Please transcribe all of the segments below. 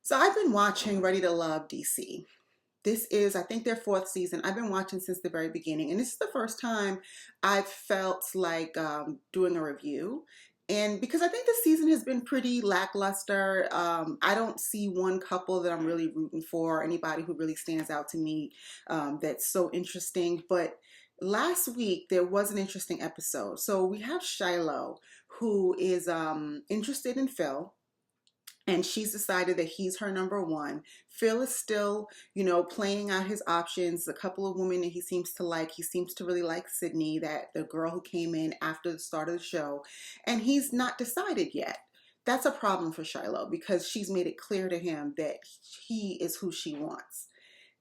So I've been watching Ready to Love DC. This is, I think, their fourth season. I've been watching since the very beginning, and this is the first time I've felt like doing a review. And because I think the season has been pretty lackluster, I don't see one couple that I'm really rooting for, anybody who really stands out to me that's so interesting. But last week there was an interesting episode. So we have Shiloh, who is interested in Phil, and she's decided that he's her number one. Phil is still, playing out his options. A couple of women that he seems to like. He seems to really like Sydney, that the girl who came in after the start of the show, and he's not decided yet. That's a problem for Shiloh because she's made it clear to him that he is who she wants.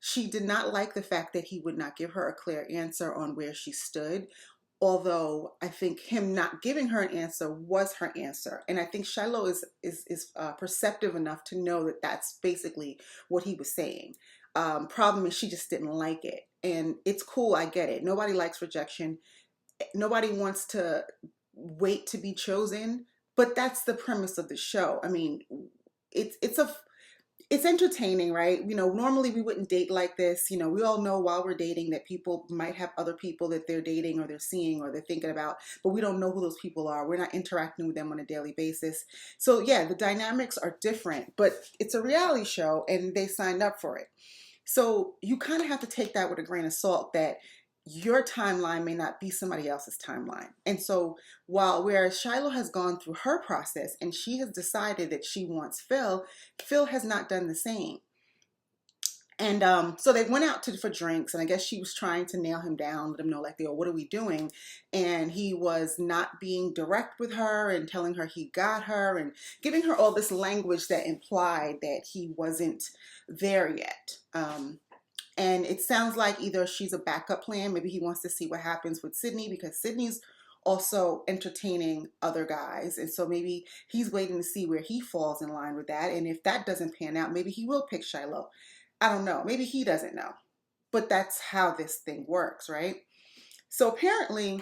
She did not like the fact that he would not give her a clear answer on where she stood, although I think him not giving her an answer was her answer. And I think Shiloh is perceptive enough to know that that's basically what he was saying. Problem is she just didn't like it. And it's cool, I get it. Nobody likes rejection. Nobody wants to wait to be chosen, but that's the premise of the show. I mean, it's entertaining, right? Normally we wouldn't date like this. We all know while we're dating that people might have other people that they're dating or they're seeing or they're thinking about, but we don't know who those people are. We're not interacting with them on a daily basis. So yeah, the dynamics are different, but it's a reality show and they signed up for it. So you kind of have to take that with a grain of salt that your timeline may not be somebody else's timeline. And so whereas Shiloh has gone through her process and she has decided that she wants Phil, Phil has not done the same. And so they went out for drinks, and I guess she was trying to nail him down, let him know, like, what are we doing? And he was not being direct with her and telling her he got her and giving her all this language that implied that he wasn't there yet. And it sounds like either she's a backup plan, maybe he wants to see what happens with Sydney because Sydney's also entertaining other guys. And so maybe he's waiting to see where he falls in line with that. And if that doesn't pan out, maybe he will pick Shiloh. I don't know. Maybe he doesn't know. But that's how this thing works, right? So apparently,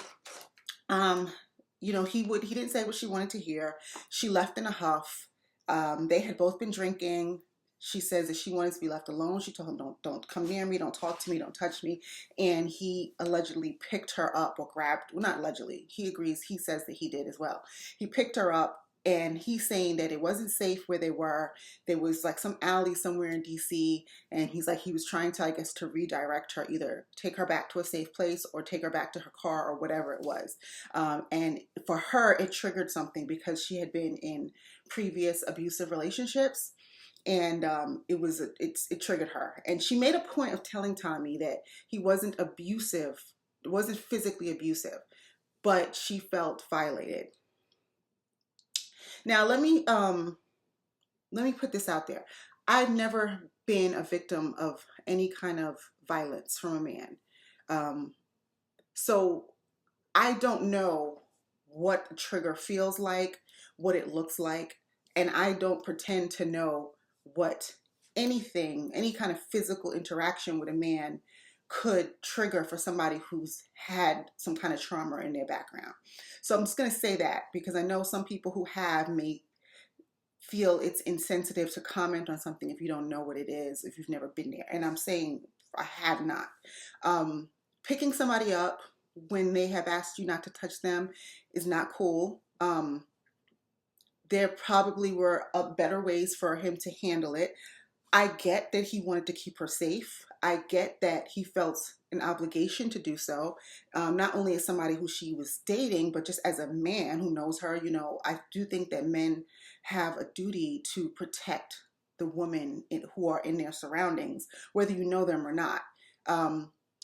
he didn't say what she wanted to hear. She left in a huff. They had both been drinking. She says that she wanted to be left alone. She told him, don't come near me, don't talk to me, don't touch me. And he allegedly picked her up or grabbed, well, not allegedly, he agrees, he says that he did as well. He picked her up and he's saying that it wasn't safe where they were. There was like some alley somewhere in DC, and he's like, he was trying to, I guess, to redirect her, either take her back to a safe place or take her back to her car or whatever it was. And for her, it triggered something because she had been in previous abusive relationships, and it triggered her, and she made a point of telling Tommy that he wasn't abusive, wasn't physically abusive, but she felt violated. Now let me put this out there. I've never been a victim of any kind of violence from a man, so I don't know what a trigger feels like, what it looks like, and I don't pretend to know what any kind of physical interaction with a man could trigger for somebody who's had some kind of trauma in their background. So I'm just going to say that because I know some people who have may feel it's insensitive to comment on something if you don't know what it is, if you've never been there. And I'm saying I have not. Picking somebody up when they have asked you not to touch them is not cool. There probably were better ways for him to handle it. I get that he wanted to keep her safe. I get that he felt an obligation to do so, not only as somebody who she was dating, but just as a man who knows her. I do think that men have a duty to protect the women who are in their surroundings, whether you know them or not.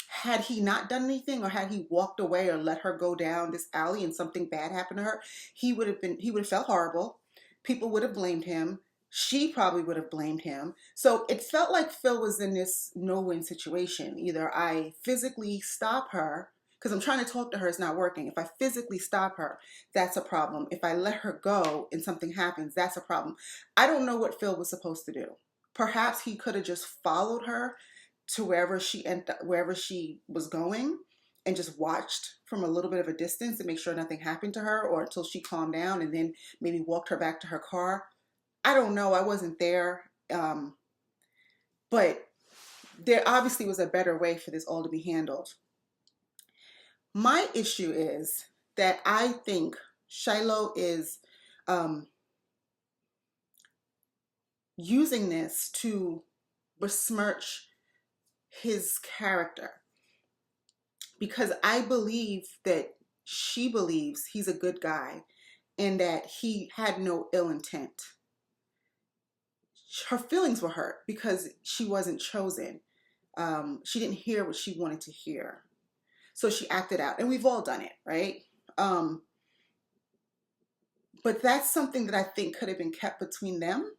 Had he not done anything, or had he walked away or let her go down this alley and something bad happened to her, he would have felt horrible. People would have blamed him. She probably would have blamed him. So it felt like Phil was in this no-win situation. Either I physically stop her, because I'm trying to talk to her, it's not working. If I physically stop her, that's a problem. If I let her go and something happens, that's a problem. I don't know what Phil was supposed to do. Perhaps he could have just followed her to wherever she was going and just watched from a little bit of a distance to make sure nothing happened to her, or until she calmed down, and then maybe walked her back to her car. I don't know. I wasn't there. Um, but there obviously was a better way for this all to be handled. My issue is that I think Shiloh is um, using this to besmirch his character, because I believe that she believes he's a good guy and that he had no ill intent. Her feelings were hurt because she wasn't chosen. She didn't hear what she wanted to hear. So she acted out. And we've all done it, right? Um, but that's something that I think could have been kept between them,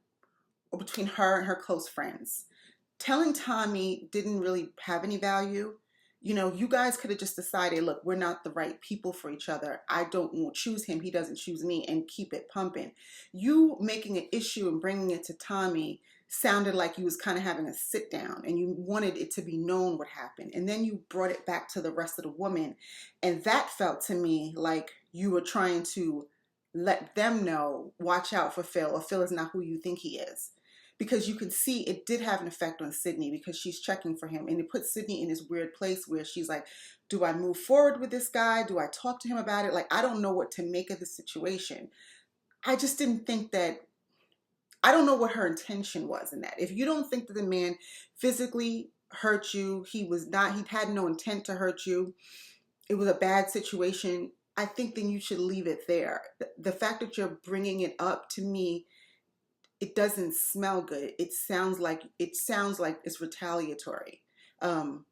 or between her and her close friends. Telling Tommy didn't really have any value. You know, you guys could have just decided, look, we're not the right people for each other. I don't choose him. He doesn't choose me, and keep it pumping. You making an issue and bringing it to Tommy sounded like you was kind of having a sit down and you wanted it to be known what happened. And then you brought it back to the rest of the women. And that felt to me like you were trying to let them know, watch out for Phil, or Phil is not who you think he is. Because you can see it did have an effect on Sydney, because she's checking for him. And it puts Sydney in this weird place where she's like, do I move forward with this guy? Do I talk to him about it? Like, I don't know what to make of the situation. I just didn't think that, I don't know what her intention was in that. If you don't think that the man physically hurt you, he had no intent to hurt you, it was a bad situation, I think then you should leave it there. The fact that you're bringing it up, to me, it doesn't smell good. It sounds like it's retaliatory. Um,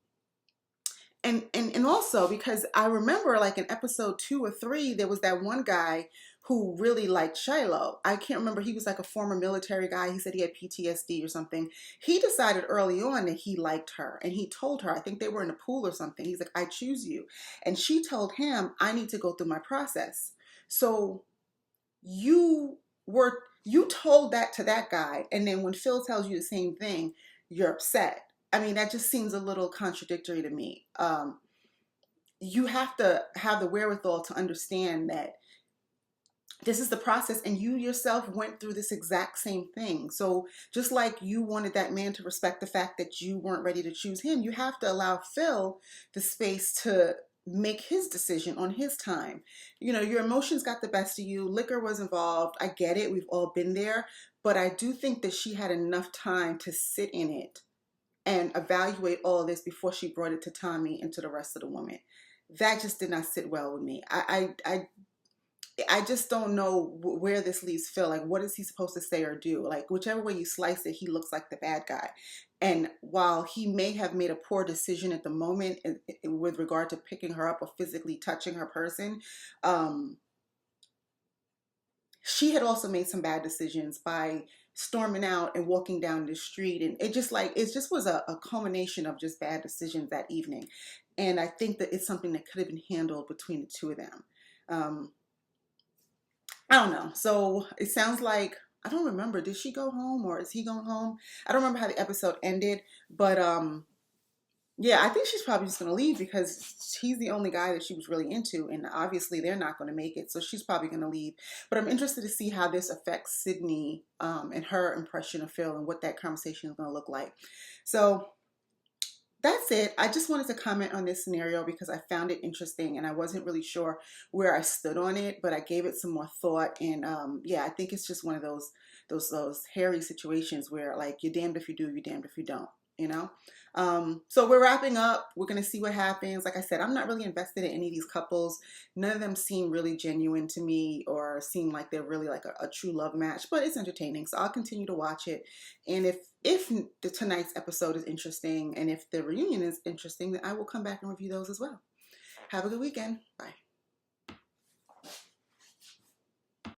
and also because I remember, like, in episode 2 or 3, there was that one guy who really liked Shiloh. I can't remember. He was like a former military guy. He said he had PTSD or something. He decided early on that he liked her, and he told her, I think they were in a pool or something. He's like, I choose you. And she told him, I need to go through my process. So you told that to that guy, and then when Phil tells you the same thing, you're upset. I mean, that just seems a little contradictory to me. You have to have the wherewithal to understand that this is the process, and you yourself went through this exact same thing. So just like you wanted that man to respect the fact that you weren't ready to choose him, you have to allow Phil the space to make his decision on his time. You know, your emotions got the best of you. Liquor was involved. I get it. We've all been there. But I do think that she had enough time to sit in it and evaluate all of this before she brought it to Tommy and to the rest of the women. That just did not sit well with me. I just don't know where this leaves Phil. Like, what is he supposed to say or do? Like, whichever way you slice it, he looks like the bad guy. And while he may have made a poor decision at the moment with regard to picking her up or physically touching her person, she had also made some bad decisions by storming out and walking down the street. And it just was a culmination of just bad decisions that evening. And I think that it's something that could have been handled between the two of them. I don't know. So it sounds like, I don't remember. Did she go home or is he going home? I don't remember how the episode ended, but yeah, I think she's probably just going to leave because he's the only guy that she was really into, and obviously they're not going to make it, so she's probably going to leave. But I'm interested to see how this affects Sydney and her impression of Phil and what that conversation is going to look like. So that's it. I just wanted to comment on this scenario because I found it interesting and I wasn't really sure where I stood on it, but I gave it some more thought. And yeah, I think it's just one of those hairy situations where, like, you're damned if you do, you're damned if you don't, you know? So we're wrapping up. We're going to see what happens. Like I said, I'm not really invested in any of these couples. None of them seem really genuine to me or seem like they're really like a true love match, but it's entertaining. So I'll continue to watch it. And if tonight's episode is interesting and if the reunion is interesting, then I will come back and review those as well. Have a good weekend. Bye.